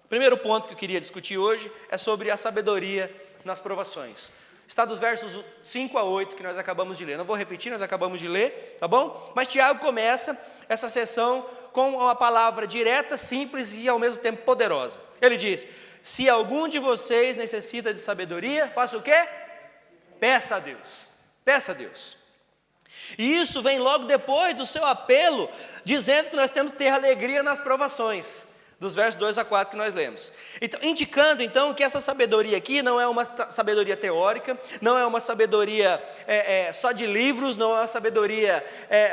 O primeiro ponto que eu queria discutir hoje é sobre a sabedoria nas provações. Está dos versos 5 a 8 que nós acabamos de ler. Não vou repetir, nós acabamos de ler, tá bom? Mas Tiago começa essa sessão com uma palavra direta, simples e ao mesmo tempo poderosa. Ele diz: se algum de vocês necessita de sabedoria, faça o quê? Peça a Deus. Peça a Deus. E isso vem logo depois do seu apelo, dizendo que nós temos que ter alegria nas provações, dos versos 2 a 4 que nós lemos. Então, indicando então que essa sabedoria aqui não é uma sabedoria teórica, não é uma sabedoria só de livros, não é uma sabedoria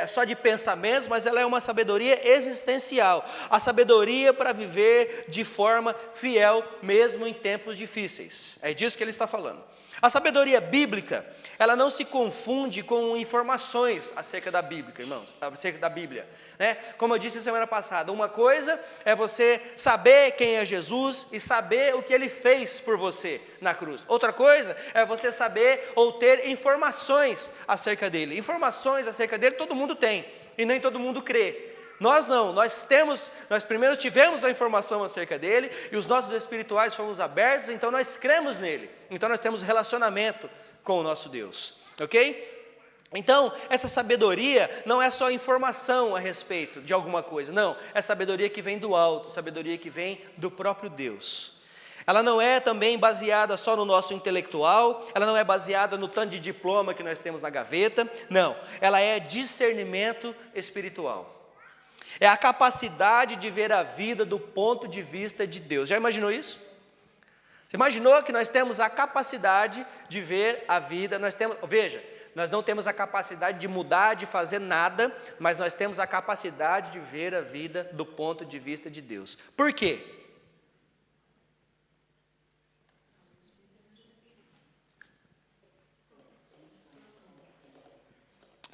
só de pensamentos, mas ela é uma sabedoria existencial, a sabedoria para viver de forma fiel mesmo em tempos difíceis. É disso que ele está falando. A sabedoria bíblica, ela não se confunde com informações acerca da Bíblia, irmãos, acerca da Bíblia, né? Como eu disse semana passada, uma coisa é você saber quem é Jesus e saber o que Ele fez por você na cruz. Outra coisa é você saber ou ter informações acerca dele. Informações acerca dele todo mundo tem e nem todo mundo crê. Nós não, nós primeiro tivemos a informação acerca dele e os nossos espirituais fomos abertos, então nós cremos nele, então nós temos relacionamento com o nosso Deus, ok? Então, essa sabedoria não é só informação a respeito de alguma coisa, não, é sabedoria que vem do alto, sabedoria que vem do próprio Deus. Ela não é também baseada só no nosso intelectual, ela não é baseada no tanto de diploma que nós temos na gaveta, não, ela é discernimento espiritual. É a capacidade de ver a vida do ponto de vista de Deus. Já imaginou isso? Você imaginou que nós temos a capacidade de ver a vida, veja, nós não temos a capacidade de mudar, de fazer nada, mas nós temos a capacidade de ver a vida do ponto de vista de Deus. Por quê?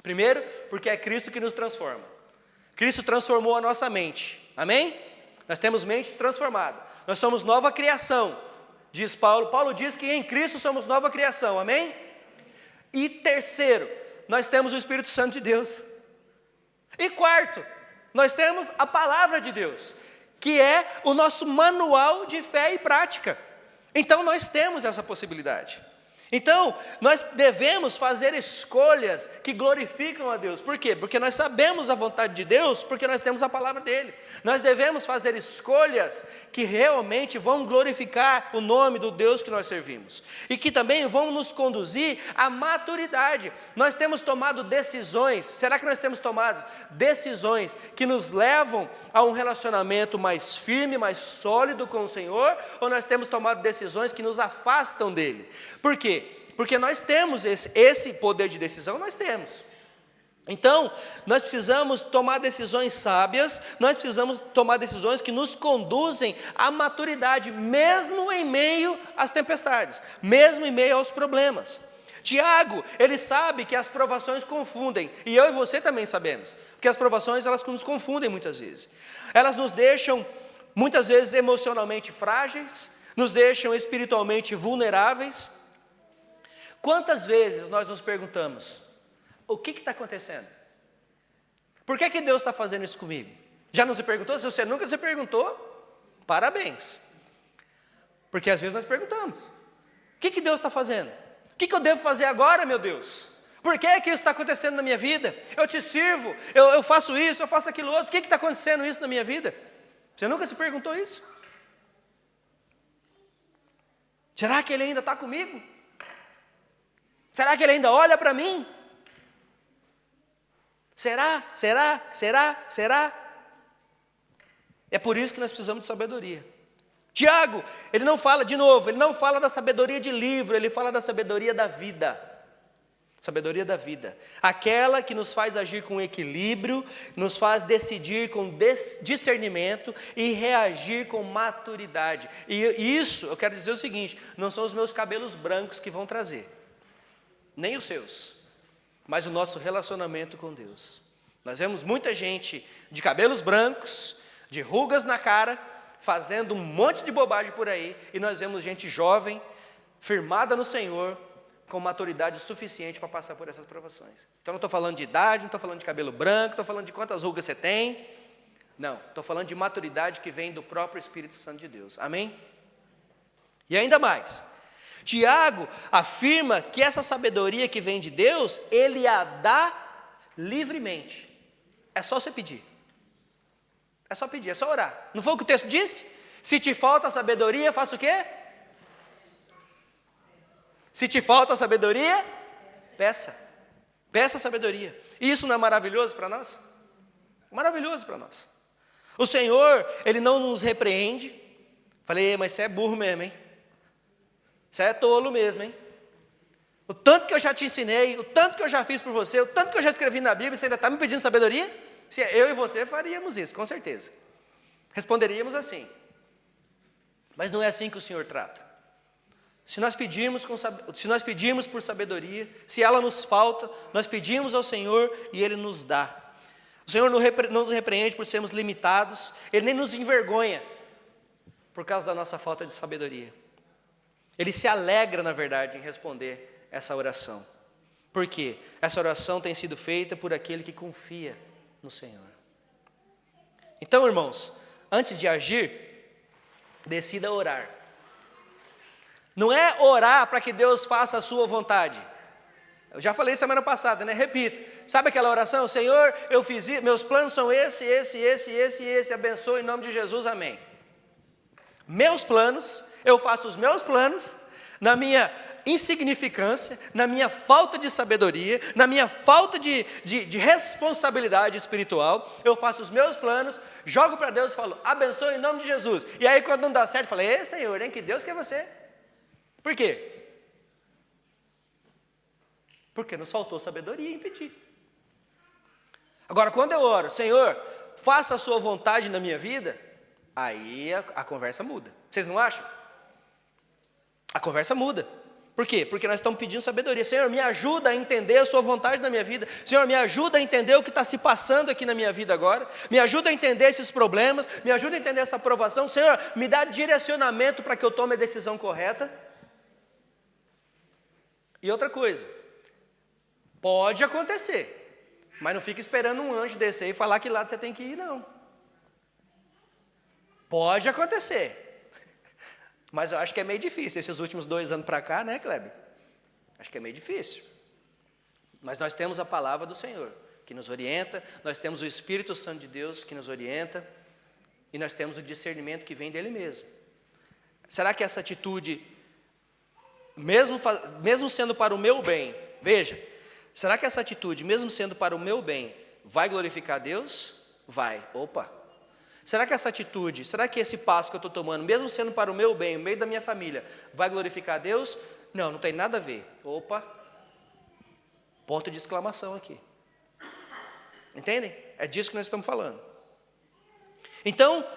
Primeiro, porque é Cristo que nos transforma. Cristo transformou a nossa mente, amém? Nós temos mente transformada, nós somos nova criação, diz Paulo. Paulo diz que em Cristo somos nova criação, amém? E terceiro, nós temos o Espírito Santo de Deus. E quarto, nós temos a palavra de Deus, que é o nosso manual de fé e prática. Então nós temos essa possibilidade. Então, nós devemos fazer escolhas que glorificam a Deus. Por quê? Porque nós sabemos a vontade de Deus, porque nós temos a palavra dEle. Nós devemos fazer escolhas que realmente vão glorificar o nome do Deus que nós servimos. E que também vão nos conduzir à maturidade. Nós temos tomado decisões, será que nós temos tomado decisões que nos levam a um relacionamento mais firme, mais sólido com o Senhor? Ou nós temos tomado decisões que nos afastam dEle? Por quê? Porque nós temos esse poder de decisão, nós temos. Então, nós precisamos tomar decisões sábias, nós precisamos tomar decisões que nos conduzem à maturidade, mesmo em meio às tempestades, mesmo em meio aos problemas. Tiago, ele sabe que as provações confundem, e eu e você também sabemos, porque as provações elas nos confundem muitas vezes. Elas nos deixam, muitas vezes, emocionalmente frágeis, nos deixam espiritualmente vulneráveis. Quantas vezes nós nos perguntamos, o que está acontecendo? Por que Deus está fazendo isso comigo? Já não se perguntou? Se você nunca se perguntou, parabéns. Porque às vezes nós perguntamos, o que Deus está fazendo? O que eu devo fazer agora, meu Deus? Por que isso está acontecendo na minha vida? Eu te sirvo, eu faço isso, eu faço aquilo outro, o que está acontecendo isso na minha vida? Você nunca se perguntou isso? Será que Ele ainda está comigo? Será que Ele ainda olha para mim? Será? É por isso que nós precisamos de sabedoria. Tiago, ele não fala, de novo, ele não fala da sabedoria de livro, ele fala da sabedoria da vida. Sabedoria da vida. Aquela que nos faz agir com equilíbrio, nos faz decidir com discernimento e reagir com maturidade. E isso, eu quero dizer o seguinte, não são os meus cabelos brancos que vão trazer. Nem os seus, mas o nosso relacionamento com Deus. Nós vemos muita gente de cabelos brancos, de rugas na cara, fazendo um monte de bobagem por aí, e nós vemos gente jovem, firmada no Senhor, com maturidade suficiente para passar por essas provações. Então não estou falando de idade, não estou falando de cabelo branco, estou falando de quantas rugas você tem, Não, estou falando de maturidade que vem do próprio Espírito Santo de Deus. Amém? E ainda mais, Tiago afirma que essa sabedoria que vem de Deus, Ele a dá livremente. É só você pedir. É só pedir, é só orar. Não foi o que o texto disse? Se te falta sabedoria, faça o quê? Se te falta sabedoria, peça. Peça sabedoria. E isso não é maravilhoso para nós? Maravilhoso para nós. O Senhor, Ele não nos repreende. Falei, mas você é burro mesmo, hein? Você é tolo mesmo, hein? O tanto que eu já te ensinei, o tanto que eu já fiz por você, o tanto que eu já escrevi na Bíblia, você ainda está me pedindo sabedoria? Se eu e você faríamos isso, com certeza. Responderíamos assim. Mas não é assim que o Senhor trata. Se nós pedirmos por sabedoria, se ela nos falta, nós pedimos ao Senhor e Ele nos dá. O Senhor não nos repreende por sermos limitados, Ele nem nos envergonha por causa da nossa falta de sabedoria. Ele se alegra, na verdade, em responder essa oração. Por quê? Essa oração tem sido feita por aquele que confia no Senhor. Então, irmãos, antes de agir, decida orar. Não é orar para que Deus faça a sua vontade. Eu já falei semana passada, né? Repito. Sabe aquela oração? Senhor, eu fiz isso, meus planos são esse, abençoe em nome de Jesus, amém. Meus planos, eu faço os meus planos, na minha insignificância, na minha falta de sabedoria, na minha falta de responsabilidade espiritual, eu faço os meus planos, jogo para Deus e falo, abençoe em nome de Jesus. E aí quando não dá certo, eu falo, ei Senhor, hein, que Deus quer você. Por quê? Porque nos faltou sabedoria em pedir. Agora, quando eu oro, Senhor, faça a sua vontade na minha vida, aí a conversa muda. Vocês não acham? A conversa muda. Por quê? Porque nós estamos pedindo sabedoria. Senhor, me ajuda a entender a sua vontade na minha vida. Senhor, me ajuda a entender o que está se passando aqui na minha vida agora. Me ajuda a entender esses problemas. Me ajuda a entender essa aprovação. Senhor, me dá direcionamento para que eu tome a decisão correta. E outra coisa, pode acontecer, mas não fique esperando um anjo descer e falar que lado você tem que ir, não. Pode acontecer, mas eu acho que é meio difícil, esses últimos 2 anos para cá, né, Kleber? Acho que é meio difícil. Mas nós temos a palavra do Senhor, que nos orienta, nós temos o Espírito Santo de Deus, que nos orienta, e nós temos o discernimento que vem dele mesmo. Será que essa atitude, mesmo sendo para o meu bem, veja, será que essa atitude, mesmo sendo para o meu bem, vai glorificar Deus? Vai. Opa! Será que essa atitude, será que esse passo que eu estou tomando, mesmo sendo para o meu bem, no meio da minha família, vai glorificar Deus? Não, não tem nada a ver. Opa! Ponto de exclamação aqui. Entendem? É disso que nós estamos falando. Então,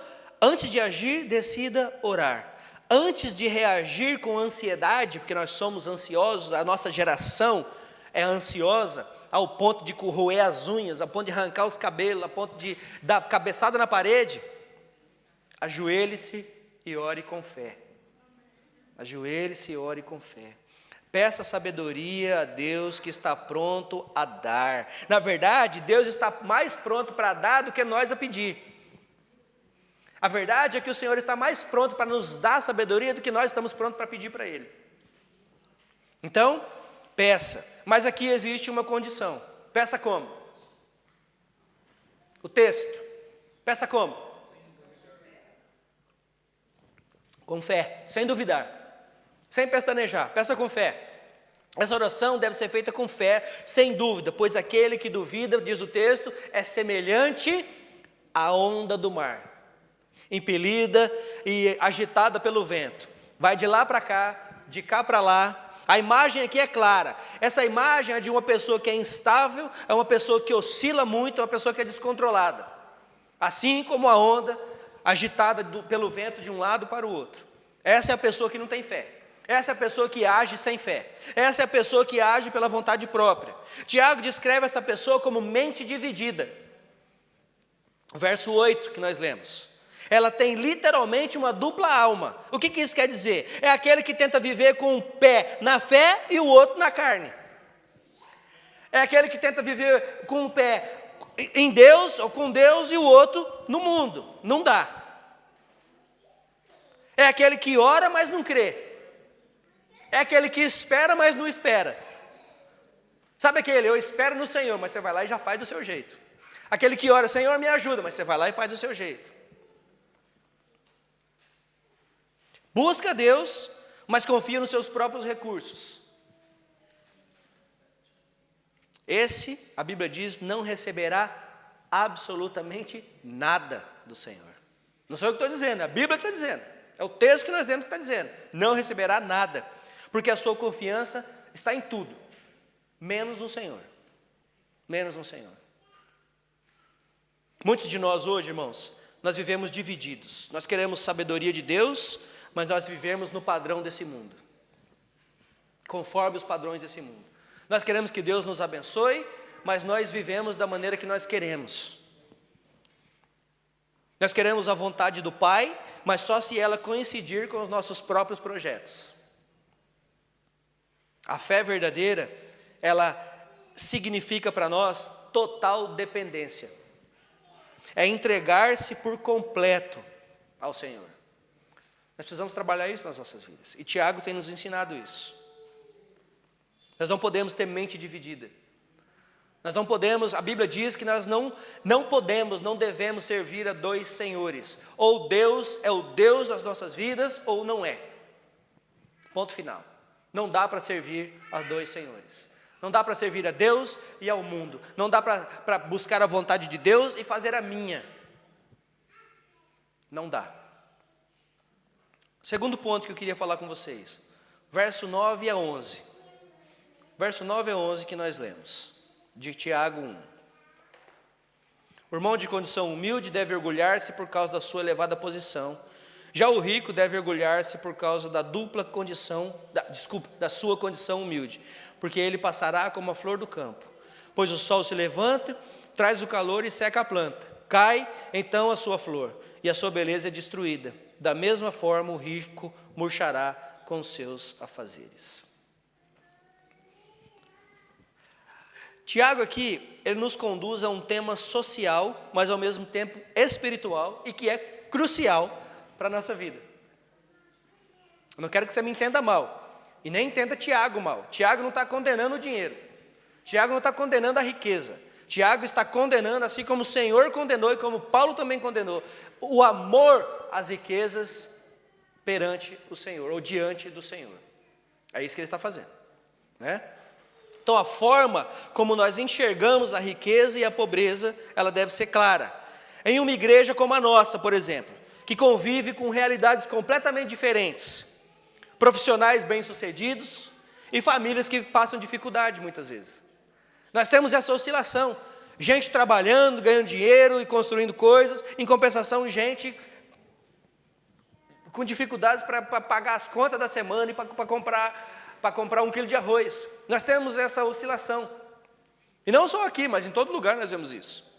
antes de agir, decida orar. Antes de reagir com ansiedade, porque nós somos ansiosos, a nossa geração é ansiosa, ao ponto de corroer as unhas, ao ponto de arrancar os cabelos, ao ponto de dar cabeçada na parede, ajoelhe-se e ore com fé. Ajoelhe-se e ore com fé. Peça sabedoria a Deus que está pronto a dar. Na verdade, Deus está mais pronto para dar do que nós a pedir. A verdade é que o Senhor está mais pronto para nos dar sabedoria do que nós estamos prontos para pedir para Ele. Então, peça. Mas aqui existe uma condição. Peça como? O texto. Peça como? Com fé, sem duvidar. Sem pestanejar. Peça com fé. Essa oração deve ser feita com fé, sem dúvida, pois aquele que duvida, diz o texto, é semelhante à onda do mar, impelida e agitada pelo vento. Vai de lá para cá, de cá para lá. A imagem aqui é clara. Essa imagem é de uma pessoa que é instável, é uma pessoa que oscila muito, é uma pessoa que é descontrolada. Assim como a onda agitada pelo vento de um lado para o outro. Essa é a pessoa que não tem fé. Essa é a pessoa que age sem fé. Essa é a pessoa que age pela vontade própria. Tiago descreve essa pessoa como mente dividida. Verso 8 que nós lemos. Ela tem literalmente uma dupla alma. O que isso quer dizer? É aquele que tenta viver com um pé na fé e o outro na carne. É aquele que tenta viver com um pé em Deus ou com Deus e o outro no mundo. Não dá. É aquele que ora, mas não crê. É aquele que espera, mas não espera. Sabe aquele, eu espero no Senhor, mas você vai lá e já faz do seu jeito. Aquele que ora, Senhor, me ajuda, mas você vai lá e faz do seu jeito. Busca Deus, mas confia nos seus próprios recursos. Esse, a Bíblia diz, não receberá absolutamente nada do Senhor. Não sou eu que estou dizendo, é a Bíblia que está dizendo. É o texto que nós lemos que está dizendo. Não receberá nada, porque a sua confiança está em tudo, menos no Senhor. Menos no Senhor. Muitos de nós hoje, irmãos, nós vivemos divididos. Nós queremos sabedoria de Deus, mas nós vivemos no padrão desse mundo. Conforme os padrões desse mundo. Nós queremos que Deus nos abençoe, mas nós vivemos da maneira que nós queremos. Nós queremos a vontade do Pai, mas só se ela coincidir com os nossos próprios projetos. A fé verdadeira, ela significa para nós total dependência. É entregar-se por completo ao Senhor. Nós precisamos trabalhar isso nas nossas vidas. E Tiago tem nos ensinado isso. Nós não podemos ter mente dividida. Nós não podemos, a Bíblia diz que nós não devemos servir a dois senhores. Ou Deus é o Deus das nossas vidas, ou não é. Ponto final. Não dá para servir a dois senhores. Não dá para servir a Deus e ao mundo. Não dá para buscar a vontade de Deus e fazer a minha. Não dá. Segundo ponto que eu queria falar com vocês. Verso 9 a 11. Verso 9 a 11 que nós lemos. De Tiago 1. O irmão de condição humilde deve orgulhar-se por causa da sua elevada posição. Já o rico deve orgulhar-se por causa da dupla condição, da sua condição humilde, porque ele passará como a flor do campo. Pois o sol se levanta, traz o calor e seca a planta. Cai, então, a sua flor, e a sua beleza é destruída. Da mesma forma, o rico murchará com seus afazeres. Tiago aqui, ele nos conduz a um tema social, mas ao mesmo tempo espiritual, e que é crucial para a nossa vida. Eu não quero que você me entenda mal, e nem entenda Tiago mal. Tiago não está condenando o dinheiro. Tiago não está condenando a riqueza. Tiago está condenando, assim como o Senhor condenou e como Paulo também condenou, o amor às riquezas perante o Senhor, ou diante do Senhor. É isso que ele está fazendo, né? Então a forma como nós enxergamos a riqueza e a pobreza, ela deve ser clara. Em uma igreja como a nossa, por exemplo, que convive com realidades completamente diferentes, profissionais bem-sucedidos e famílias que passam dificuldade muitas vezes. Nós temos essa oscilação, gente trabalhando, ganhando dinheiro e construindo coisas, em compensação gente com dificuldades para pagar as contas da semana e para comprar 1 quilo de arroz. Nós temos essa oscilação. E não só aqui, mas em todo lugar nós vemos isso.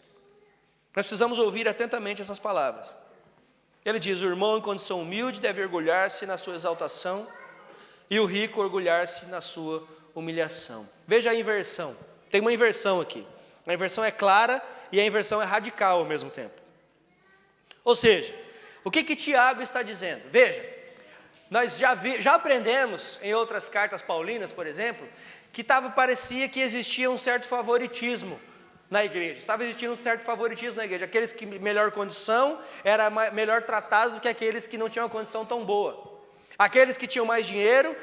Nós precisamos ouvir atentamente essas palavras. Ele diz, o irmão em condição humilde deve orgulhar-se na sua exaltação e o rico orgulhar-se na sua humilhação. Veja a inversão. Tem uma inversão aqui. A inversão é clara e a inversão é radical ao mesmo tempo. Ou seja, o que Tiago está dizendo? Veja, nós já aprendemos em outras cartas paulinas, por exemplo, que parecia que existia um certo favoritismo na igreja. Estava existindo um certo favoritismo na igreja. Aqueles que melhor condição eram melhor tratados do que aqueles que não tinham uma condição tão boa. Aqueles que tinham mais dinheiro,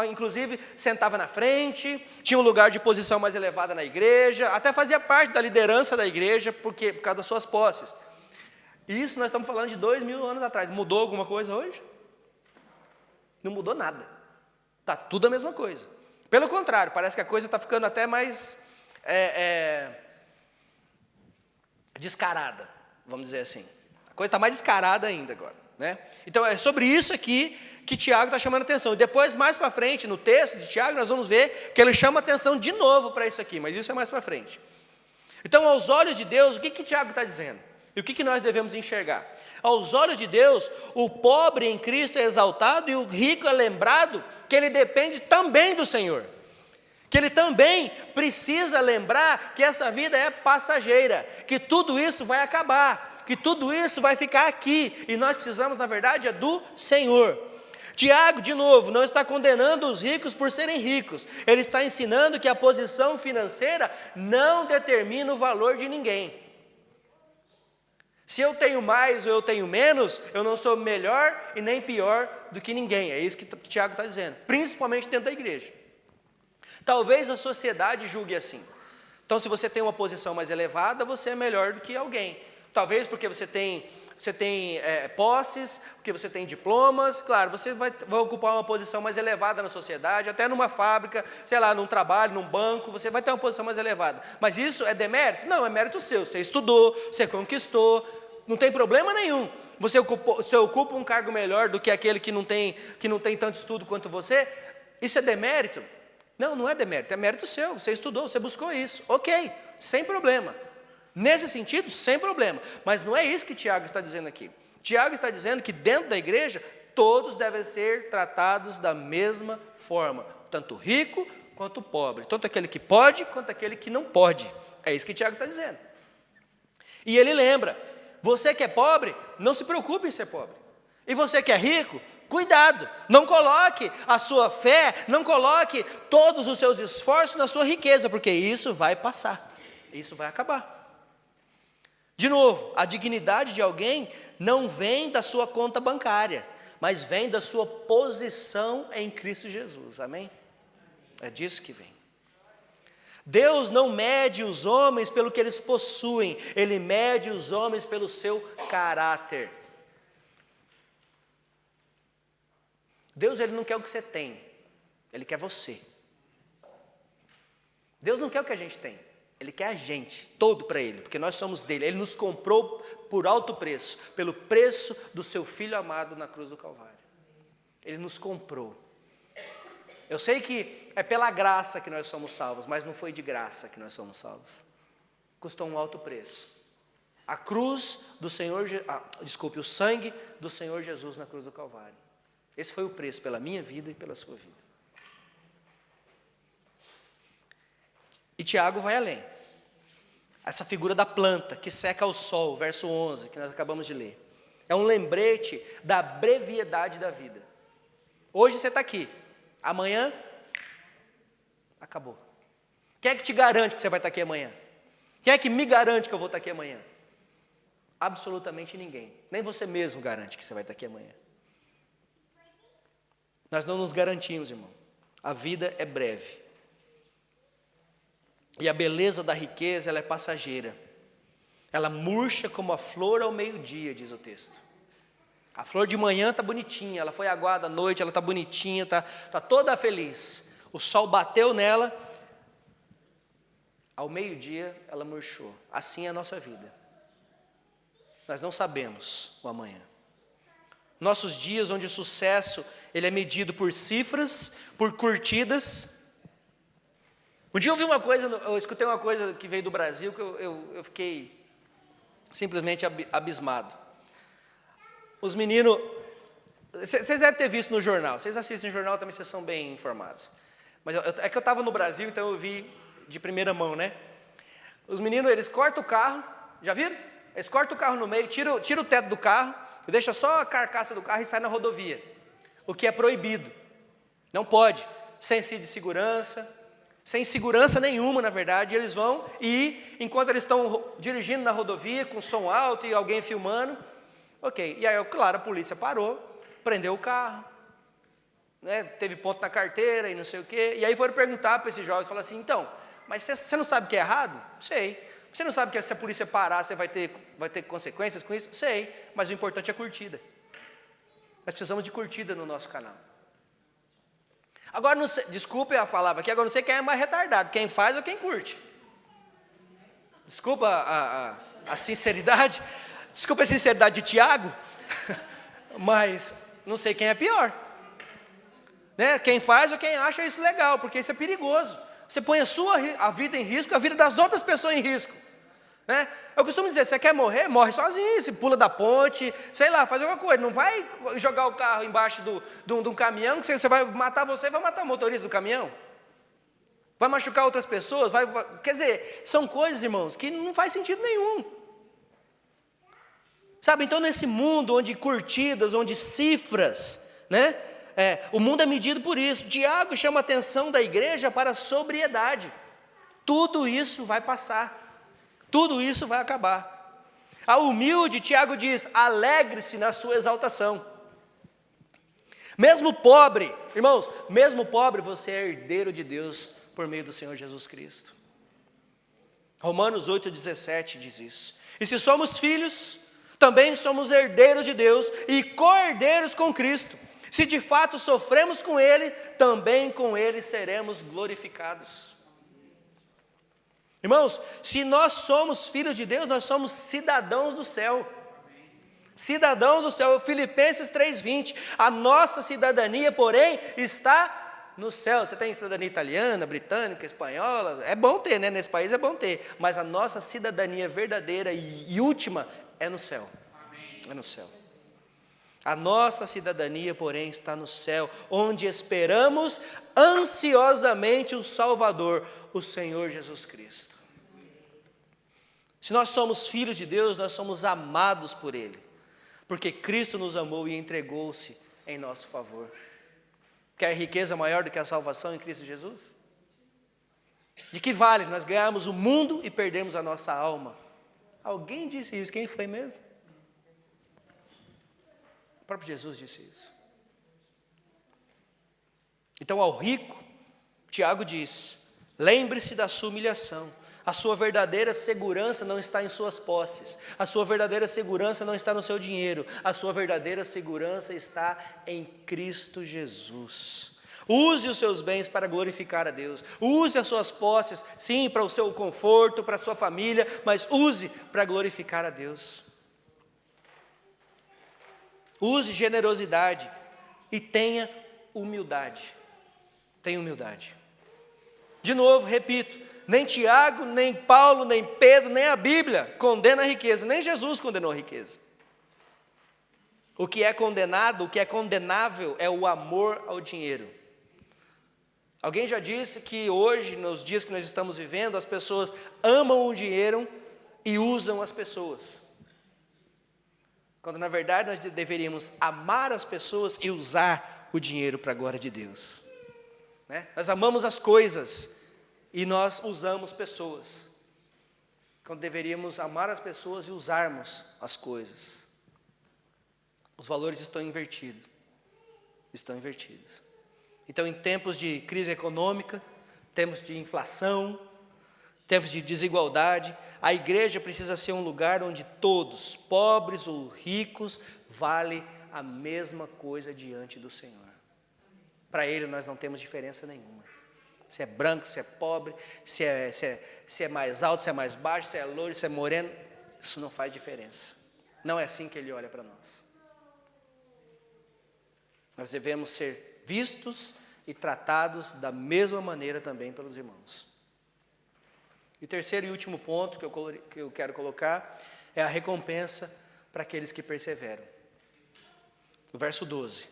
inclusive, sentavam na frente, tinham um lugar de posição mais elevada na igreja, até fazia parte da liderança da igreja, por causa das suas posses. Isso nós estamos falando de 2000 anos atrás. Mudou alguma coisa hoje? Não mudou nada. Está tudo a mesma coisa. Pelo contrário, parece que a coisa está ficando até mais descarada, vamos dizer assim. A coisa está mais descarada ainda agora, né? Então é sobre isso aqui que Tiago está chamando a atenção. E depois, mais para frente, no texto de Tiago, nós vamos ver que ele chama a atenção de novo para isso aqui, mas isso é mais para frente. Então, aos olhos de Deus, o que Tiago está dizendo? E o que nós devemos enxergar? Aos olhos de Deus, o pobre em Cristo é exaltado e o rico é lembrado que ele depende também do Senhor. Que ele também precisa lembrar que essa vida é passageira, que tudo isso vai acabar, que tudo isso vai ficar aqui, e nós precisamos, na verdade, é do Senhor. Tiago, de novo, não está condenando os ricos por serem ricos, ele está ensinando que a posição financeira não determina o valor de ninguém. Se eu tenho mais ou eu tenho menos, eu não sou melhor e nem pior do que ninguém, é isso que Tiago está dizendo, principalmente dentro da igreja. Talvez a sociedade julgue assim. Então, se você tem uma posição mais elevada, você é melhor do que alguém. Talvez porque você tem posses, porque você tem diplomas. Claro, você vai ocupar uma posição mais elevada na sociedade, até numa fábrica, sei lá, num trabalho, num banco, você vai ter uma posição mais elevada. Mas isso é demérito? Não, é mérito seu. Você estudou, você conquistou, não tem problema nenhum. Você ocupa um cargo melhor do que aquele que não tem tanto estudo quanto você. Isso é demérito? Não, não é demérito, é mérito seu, você estudou, você buscou isso, ok, sem problema. Nesse sentido, sem problema, mas não é isso que Tiago está dizendo aqui. Tiago está dizendo que dentro da igreja, todos devem ser tratados da mesma forma, tanto rico quanto pobre, tanto aquele que pode, quanto aquele que não pode. É isso que Tiago está dizendo. E ele lembra, você que é pobre, não se preocupe em ser pobre. E você que é rico, cuidado, não coloque a sua fé, não coloque todos os seus esforços na sua riqueza, porque isso vai passar, isso vai acabar. De novo, a dignidade de alguém não vem da sua conta bancária, mas vem da sua posição em Cristo Jesus, amém? É disso que vem. Deus não mede os homens pelo que eles possuem, Ele mede os homens pelo seu caráter. Deus, Ele não quer o que você tem, Ele quer você. Deus não quer o que a gente tem, Ele quer a gente, todo para Ele, porque nós somos dEle. Ele nos comprou por alto preço, pelo preço do seu Filho amado na cruz do Calvário. Ele nos comprou. Eu sei que é pela graça que nós somos salvos, mas não foi de graça que nós somos salvos. Custou um alto preço. A cruz do Senhor, o sangue do Senhor Jesus na cruz do Calvário. Esse foi o preço pela minha vida e pela sua vida. E Tiago vai além. Essa figura da planta que seca ao sol, verso 11, que nós acabamos de ler. É um lembrete da brevidade da vida. Hoje você está aqui, amanhã, acabou. Quem é que te garante que você vai estar aqui amanhã? Quem é que me garante que eu vou estar aqui amanhã? Absolutamente ninguém. Nem você mesmo garante que você vai estar aqui amanhã. Nós não nos garantimos, irmão. A vida é breve. E a beleza da riqueza, ela é passageira. Ela murcha como a flor ao meio-dia, diz o texto. A flor de manhã está bonitinha, ela foi aguada à noite, ela está bonitinha, está toda feliz. O sol bateu nela, ao meio-dia ela murchou. Assim é a nossa vida. Nós não sabemos o amanhã. Nossos dias onde o sucesso ele é medido por cifras, por curtidas. Um dia eu escutei uma coisa que veio do Brasil que eu fiquei simplesmente abismado. Os meninos, vocês devem ter visto no jornal, vocês assistem no jornal também, vocês são bem informados. Mas é que eu estava no Brasil, então eu vi de primeira mão, né? Os meninos, eles cortam o carro, já viram? Eles cortam o carro no meio, tiram o teto do carro, e deixa só a carcaça do carro e sai na rodovia. O que é proibido. Não pode. Sem cinto de segurança, sem segurança nenhuma, na verdade, eles vão e, enquanto eles estão dirigindo na rodovia, com som alto e alguém filmando, ok. E aí, claro, a polícia parou, prendeu o carro, né, teve ponto na carteira e não sei o quê. E aí foram perguntar para esses jovens, falaram assim, então, mas você não sabe que é errado? Sei. Você não sabe que se a polícia parar, você vai ter consequências com isso? Sei, mas o importante é a curtida. Nós precisamos de curtida no nosso canal. Agora, não sei, desculpe a palavra aqui, agora não sei quem é mais retardado, quem faz ou quem curte. Desculpa a sinceridade, desculpa a sinceridade de Tiago, mas não sei quem é pior. Né? Quem faz ou quem acha isso legal, porque isso é perigoso. Você põe a vida em risco, a vida das outras pessoas em risco. Né? Eu costumo dizer, você quer morrer? Morre sozinho, se pula da ponte, sei lá, faz alguma coisa. Não vai jogar o carro embaixo de um caminhão, que você vai matar você e vai matar o motorista do caminhão. Vai machucar outras pessoas? Quer dizer, são coisas, irmãos, que não faz sentido nenhum. Sabe, então nesse mundo onde curtidas, onde cifras, né? O mundo é medido por isso. Tiago chama a atenção da igreja para a sobriedade. Tudo isso vai passar. Tudo isso vai acabar. A humilde, Tiago diz, alegre-se na sua exaltação. Mesmo pobre, irmãos, mesmo pobre, você é herdeiro de Deus por meio do Senhor Jesus Cristo. Romanos 8,17 diz isso. E se somos filhos, também somos herdeiros de Deus e co-herdeiros com Cristo. Se de fato sofremos com Ele, também com Ele seremos glorificados. Irmãos, se nós somos filhos de Deus, nós somos cidadãos do céu. Cidadãos do céu. Filipenses 3,20. A nossa cidadania, porém, está no céu. Você tem cidadania italiana, britânica, espanhola? É bom ter, né? Nesse país é bom ter. Mas a nossa cidadania verdadeira e última é no céu. É no céu. A nossa cidadania, porém, está no céu, onde esperamos ansiosamente o Salvador, o Senhor Jesus Cristo. Se nós somos filhos de Deus, nós somos amados por Ele, porque Cristo nos amou e entregou-se em nosso favor. Quer riqueza maior do que a salvação em Cristo Jesus? De que vale nós ganharmos o mundo e perdermos a nossa alma? Alguém disse isso, quem foi mesmo? O próprio Jesus disse isso. Então ao rico, Tiago diz, lembre-se da sua humilhação. A sua verdadeira segurança não está em suas posses. A sua verdadeira segurança não está no seu dinheiro. A sua verdadeira segurança está em Cristo Jesus. Use os seus bens para glorificar a Deus. Use as suas posses, sim, para o seu conforto, para a sua família, mas use para glorificar a Deus. Use generosidade e tenha humildade. Tenha humildade. De novo, repito, nem Tiago, nem Paulo, nem Pedro, nem a Bíblia condena a riqueza, nem Jesus condenou a riqueza. O que é condenado, o que é condenável é o amor ao dinheiro. Alguém já disse que hoje, nos dias que nós estamos vivendo, as pessoas amam o dinheiro e usam as pessoas. Quando na verdade nós deveríamos amar as pessoas e usar o dinheiro para a glória de Deus. Né? Nós amamos as coisas e nós usamos pessoas. Quando deveríamos amar as pessoas e usarmos as coisas. Os valores estão invertidos. Estão invertidos. Então, em tempos de crise econômica, tempos de inflação, tempos de desigualdade, a igreja precisa ser um lugar onde todos, pobres ou ricos, valem a mesma coisa diante do Senhor. Para Ele nós não temos diferença nenhuma. Se é branco, se é pobre, se é mais alto, se é mais baixo, se é loiro, se é moreno, isso não faz diferença. Não é assim que Ele olha para nós. Nós devemos ser vistos e tratados da mesma maneira também pelos irmãos. E o terceiro e último ponto que eu quero colocar é a recompensa para aqueles que perseveram. O verso 12.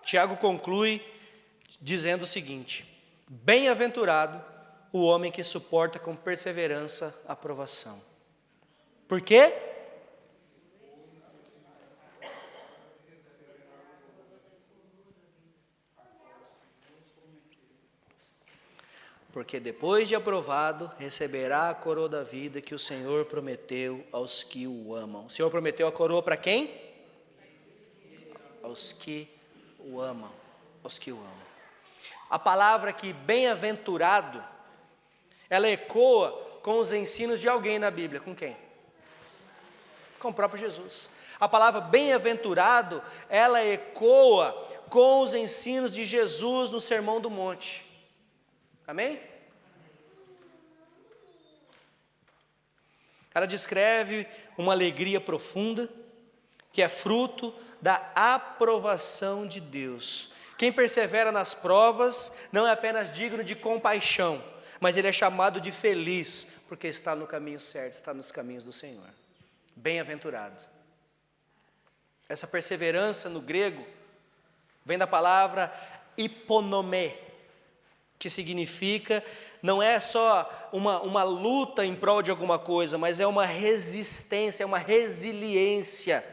Tiago conclui dizendo o seguinte: bem-aventurado o homem que suporta com perseverança a provação. Por quê? Porque depois de aprovado, receberá a coroa da vida que o Senhor prometeu aos que o amam. O Senhor prometeu a coroa para quem? Aos que o amam. Aos que o amam. A palavra aqui, bem-aventurado, ela ecoa com os ensinos de alguém na Bíblia. Com quem? Com o próprio Jesus. A palavra bem-aventurado, ela ecoa com os ensinos de Jesus no Sermão do Monte. Amém? Ela descreve uma alegria profunda, que é fruto da aprovação de Deus. Quem persevera nas provas não é apenas digno de compaixão, mas ele é chamado de feliz, porque está no caminho certo, está nos caminhos do Senhor. Bem-aventurado. Essa perseverança no grego vem da palavra hiponomé. que significa, não é só uma luta em prol de alguma coisa, mas é uma resistência, é uma resiliência,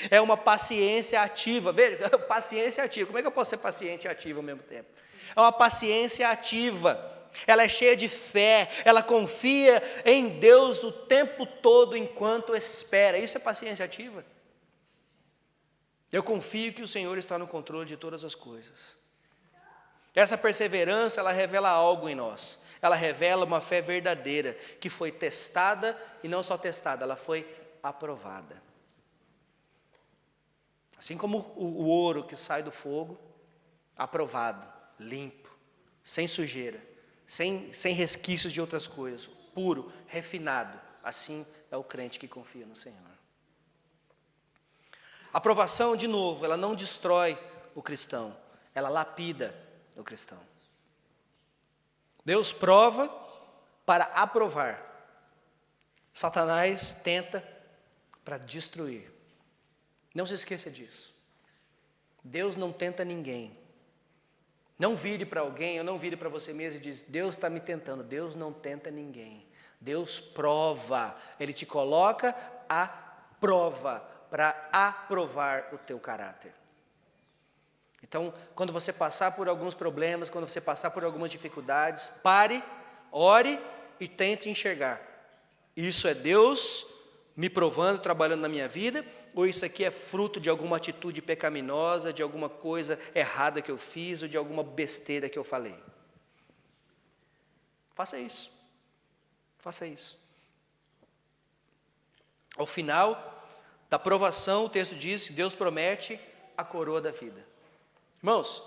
é uma paciência ativa. Veja, paciência ativa, como é que eu posso ser paciente e ativo ao mesmo tempo? É uma paciência ativa, ela é cheia de fé, ela confia em Deus o tempo todo enquanto espera. Isso é paciência ativa. Eu confio que o Senhor está no controle de todas as coisas. Essa perseverança, ela revela algo em nós. Ela revela uma fé verdadeira, que foi testada, e não só testada, ela foi aprovada. Assim como o ouro que sai do fogo, aprovado, limpo, sem sujeira, sem resquícios de outras coisas, puro, refinado. Assim é o crente que confia no Senhor. A aprovação, de novo, ela não destrói o cristão, ela lapida o cristão. Deus prova para aprovar. Satanás tenta para destruir. Não se esqueça disso. Deus não tenta ninguém. Não vire para alguém, ou não vire para você mesmo e diz, Deus está me tentando. Deus não tenta ninguém. Deus prova. Ele te coloca à prova para aprovar o teu caráter. Então, quando você passar por alguns problemas, quando você passar por algumas dificuldades, pare, ore e tente enxergar. Isso é Deus me provando, trabalhando na minha vida, ou isso aqui é fruto de alguma atitude pecaminosa, de alguma coisa errada que eu fiz, ou de alguma besteira que eu falei? Faça isso. Faça isso. Ao final da provação, o texto diz que Deus promete a coroa da vida. Irmãos,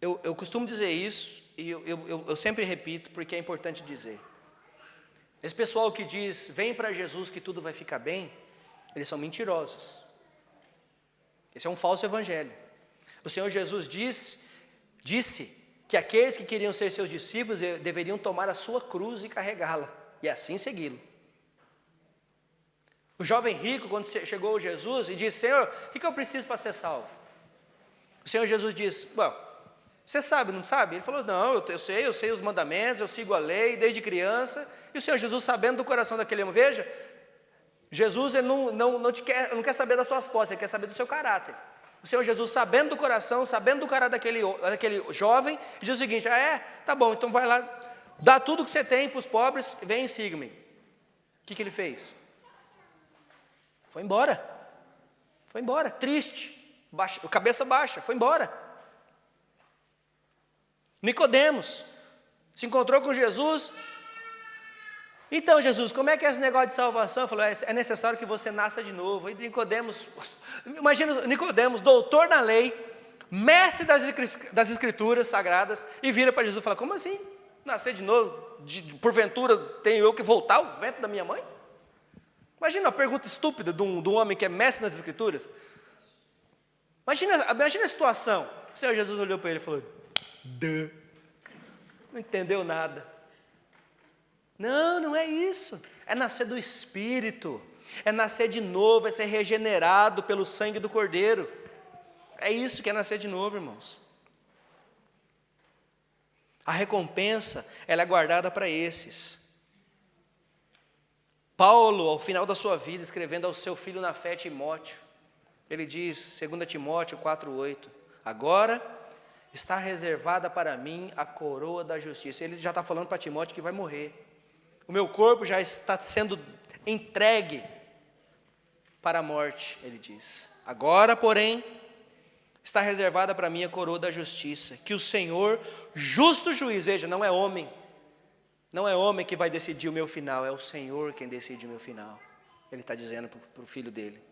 eu costumo dizer isso, e eu sempre repito, porque é importante dizer. Esse pessoal que diz, vem para Jesus que tudo vai ficar bem, eles são mentirosos. Esse é um falso evangelho. O Senhor Jesus disse que aqueles que queriam ser seus discípulos deveriam tomar a sua cruz e carregá-la, e assim segui-lo. O jovem rico, quando chegou a Jesus e disse, Senhor, o que eu preciso para ser salvo? O Senhor Jesus disse, você sabe, não sabe? Ele falou, não, eu sei os mandamentos, eu sigo a lei desde criança. E o Senhor Jesus, sabendo do coração daquele homem, veja, Jesus ele não quer saber das suas posses, ele quer saber do seu caráter. O Senhor Jesus, sabendo do coração, sabendo do caráter daquele jovem, diz o seguinte, tá bom, então vai lá, dá tudo que você tem para os pobres, vem e siga-me. O que ele fez? Foi embora, triste. Cabeça baixa, foi embora. Nicodemos se encontrou com Jesus. Então, Jesus, como é que é esse negócio de salvação? Ele falou, é necessário que você nasça de novo. E Nicodemos, imagina Nicodemos, doutor na lei, mestre das escrituras sagradas, e vira para Jesus e fala, como assim? Nascer de novo? Porventura tenho eu que voltar ao ventre da minha mãe? Imagina uma pergunta estúpida de um homem que é mestre nas escrituras. Imagina a situação. O Senhor Jesus olhou para ele e falou, não entendeu nada. Não é isso. É nascer do Espírito. É nascer de novo, é ser regenerado pelo sangue do Cordeiro. É isso que é nascer de novo, irmãos. A recompensa, ela é guardada para esses. Paulo, ao final da sua vida, escrevendo ao seu filho na fé, Timóteo, ele diz, 2 Timóteo 4,8, agora está reservada para mim a coroa da justiça. Ele já está falando para Timóteo que vai morrer. O meu corpo já está sendo entregue para a morte, ele diz. Agora, porém, está reservada para mim a coroa da justiça, que o Senhor, justo juiz, veja, não é homem que vai decidir o meu final, é o Senhor quem decide o meu final. Ele está dizendo para o filho dele.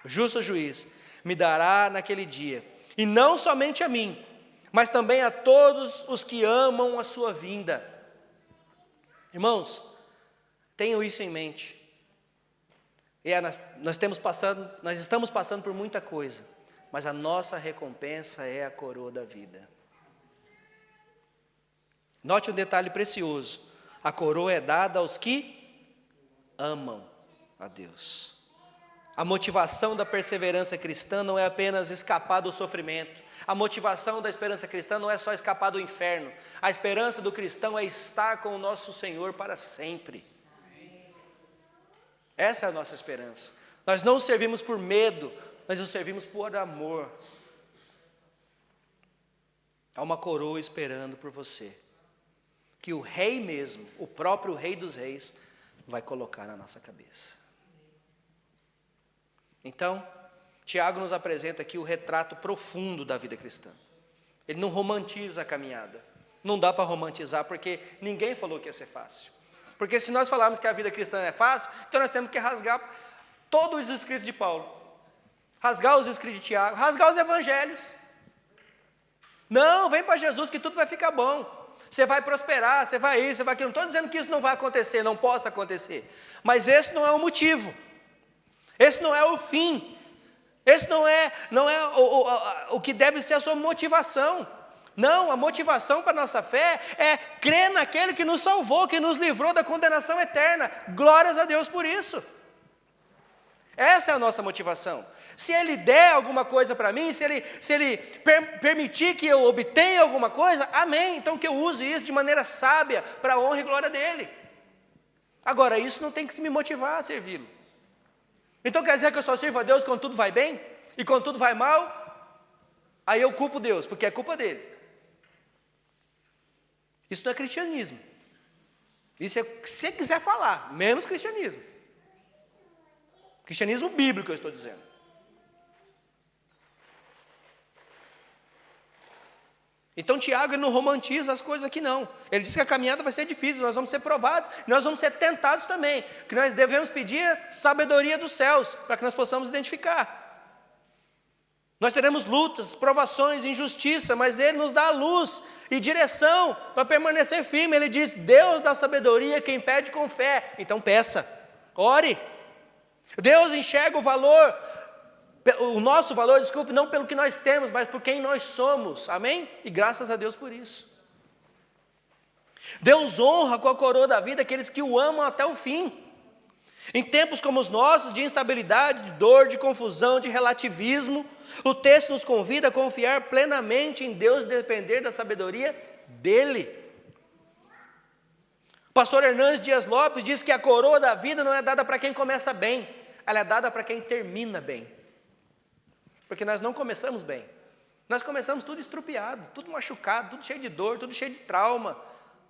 O justo juiz me dará naquele dia, e não somente a mim, mas também a todos os que amam a sua vinda. Irmãos, tenham isso em mente. Nós estamos passando por muita coisa, mas a nossa recompensa é a coroa da vida. Note um detalhe precioso. A coroa é dada aos que amam a Deus. A motivação da perseverança cristã não é apenas escapar do sofrimento. A motivação da esperança cristã não é só escapar do inferno. A esperança do cristão é estar com o nosso Senhor para sempre. Essa é a nossa esperança. Nós não servimos por medo, nós o servimos por amor. Há uma coroa esperando por você, que o rei mesmo, o próprio rei dos reis, vai colocar na nossa cabeça. Então, Tiago nos apresenta aqui o retrato profundo da vida cristã. Ele não romantiza a caminhada. Não dá para romantizar, porque ninguém falou que ia ser fácil. Porque se nós falarmos que a vida cristã é fácil, então nós temos que rasgar todos os escritos de Paulo. Rasgar os escritos de Tiago, rasgar os evangelhos. Não, vem para Jesus que tudo vai ficar bom. Você vai prosperar, você vai isso, você vai aquilo. Não estou dizendo que isso não vai acontecer, não possa acontecer. Mas esse não é o motivo. Esse não é o fim. Esse não é o que deve ser a sua motivação. Não, a motivação para a nossa fé é crer naquele que nos salvou, que nos livrou da condenação eterna. Glórias a Deus por isso. Essa é a nossa motivação. Se Ele der alguma coisa para mim, se Ele permitir que eu obtenha alguma coisa, amém. Então que eu use isso de maneira sábia, para a honra e glória dEle. Agora, isso não tem que me motivar a servi-lo. Então quer dizer que eu só sirvo a Deus quando tudo vai bem? E quando tudo vai mal? Aí eu culpo Deus, porque é culpa dEle. Isso não é cristianismo. Isso é o que você quiser falar, menos cristianismo. Cristianismo bíblico, eu estou dizendo. Então Tiago ele não romantiza as coisas aqui não. Ele diz que a caminhada vai ser difícil, nós vamos ser provados, nós vamos ser tentados também. Que nós devemos pedir sabedoria dos céus, para que nós possamos identificar. Nós teremos lutas, provações, injustiça, mas Ele nos dá luz e direção para permanecer firme. Ele diz, Deus dá sabedoria quem pede com fé. Então peça, ore. Deus enxerga o valor, o nosso valor, desculpe, não pelo que nós temos, mas por quem nós somos, amém? E graças a Deus por isso. Deus honra com a coroa da vida aqueles que o amam até o fim. Em tempos como os nossos, de instabilidade, de dor, de confusão, de relativismo, o texto nos convida a confiar plenamente em Deus e depender da sabedoria dEle. O pastor Hernandes Dias Lopes diz que a coroa da vida não é dada para quem começa bem, ela é dada para quem termina bem. Porque nós não começamos bem. Nós começamos tudo estrupiado, tudo machucado, tudo cheio de dor, tudo cheio de trauma.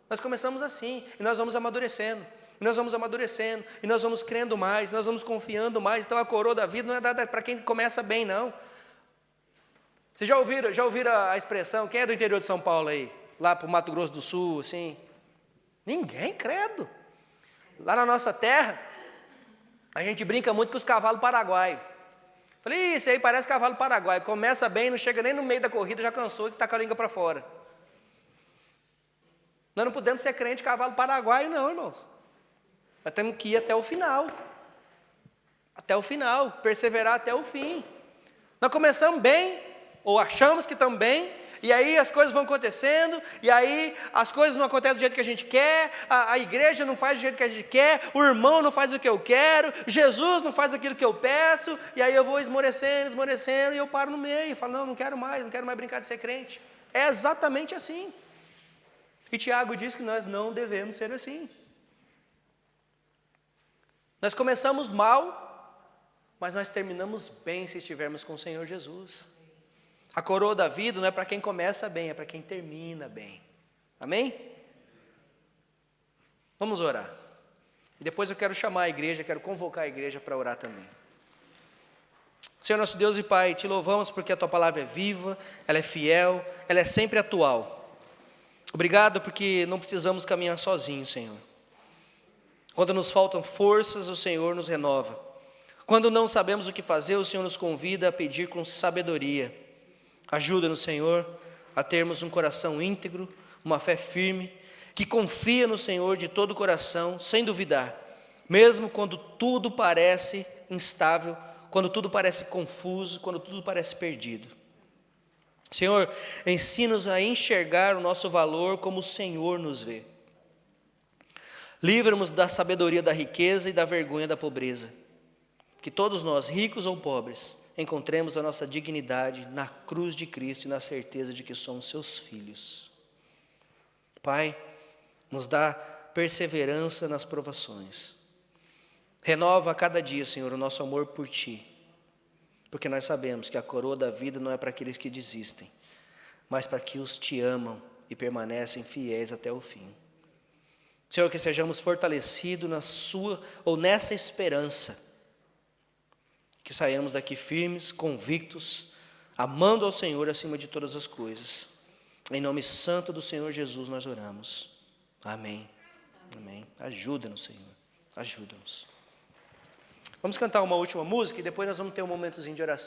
Nós começamos assim, e nós vamos amadurecendo. E nós vamos amadurecendo, e nós vamos crendo mais, nós vamos confiando mais. Então a coroa da vida não é dada para quem começa bem, não. Vocês já ouviram a expressão, quem é do interior de São Paulo aí? Lá para o Mato Grosso do Sul, assim? Ninguém, credo. Lá na nossa terra, a gente brinca muito com os cavalos paraguaios. Falei, isso aí parece cavalo paraguaio. Começa bem, não chega nem no meio da corrida, já cansou e está com a língua para fora. Nós não podemos ser crente de cavalo paraguaio, não, irmãos. Nós temos que ir até o final. Até o final, perseverar até o fim. Nós começamos bem, ou achamos que estamos bem, e aí as coisas vão acontecendo, e aí as coisas não acontecem do jeito que a gente quer, a igreja não faz do jeito que a gente quer, o irmão não faz o que eu quero, Jesus não faz aquilo que eu peço, e aí eu vou esmorecendo, e eu paro no meio, e falo, não quero mais brincar de ser crente. É exatamente assim. E Tiago diz que nós não devemos ser assim. Nós começamos mal, mas nós terminamos bem se estivermos com o Senhor Jesus. A coroa da vida não é para quem começa bem, é para quem termina bem. Amém? Vamos orar. E depois eu quero chamar a igreja, quero convocar a igreja para orar também. Senhor nosso Deus e Pai, te louvamos porque a Tua palavra é viva, ela é fiel, ela é sempre atual. Obrigado porque não precisamos caminhar sozinhos, Senhor. Quando nos faltam forças, o Senhor nos renova. Quando não sabemos o que fazer, o Senhor nos convida a pedir com sabedoria. Ajuda-nos, Senhor, a termos um coração íntegro, uma fé firme, que confia no Senhor de todo o coração, sem duvidar, mesmo quando tudo parece instável, quando tudo parece confuso, quando tudo parece perdido. Senhor, ensina-nos a enxergar o nosso valor como o Senhor nos vê. Livra-nos da sabedoria da riqueza e da vergonha da pobreza. que todos nós, ricos ou pobres, encontremos a nossa dignidade na cruz de Cristo e na certeza de que somos seus filhos. Pai, nos dá perseverança nas provações. Renova a cada dia, Senhor, o nosso amor por Ti, porque nós sabemos que a coroa da vida não é para aqueles que desistem, mas para que os Te amam e permanecem fiéis até o fim. Senhor, que sejamos fortalecidos na Sua ou nessa esperança, que saiamos daqui firmes, convictos, amando ao Senhor acima de todas as coisas. Em nome santo do Senhor Jesus nós oramos. Amém. Amém. Ajuda-nos, Senhor. Ajuda-nos. Vamos cantar uma última música e depois nós vamos ter um momentozinho de oração.